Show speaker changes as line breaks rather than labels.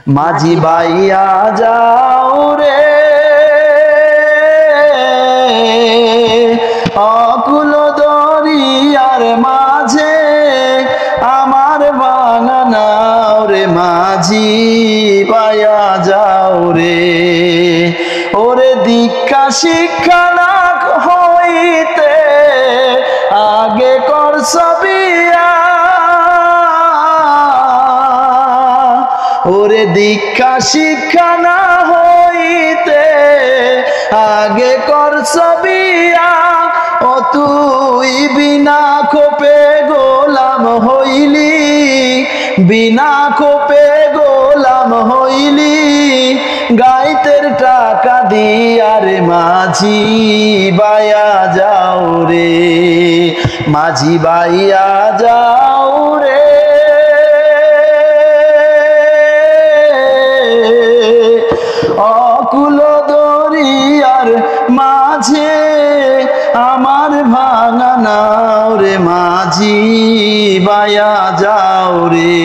মাঝি বাইয়া যাও রে অকুল দরিয়ার মাঝে আমার ভাঙা নাও রে মাঝি বাইয়া যাও রে ওরে দীক্ষা শিক্ষা না হইতে আগে করছ বিয়া ওরে দীক্ষা শিক্ষা না হইতে আগে করছ বিয়া ও তুই বিনা কোপে গোলাম হইলি বিনা কোপে গোলাম হইলি গাইতের টাকা দিয়া রে মাঝি বাইয়া যাও রে মাঝি বাইয়া যাও রে অকুল দরিয়ার মাঝে আমার ভাঙা নাও রে মাঝি বাইয়া যাও রে।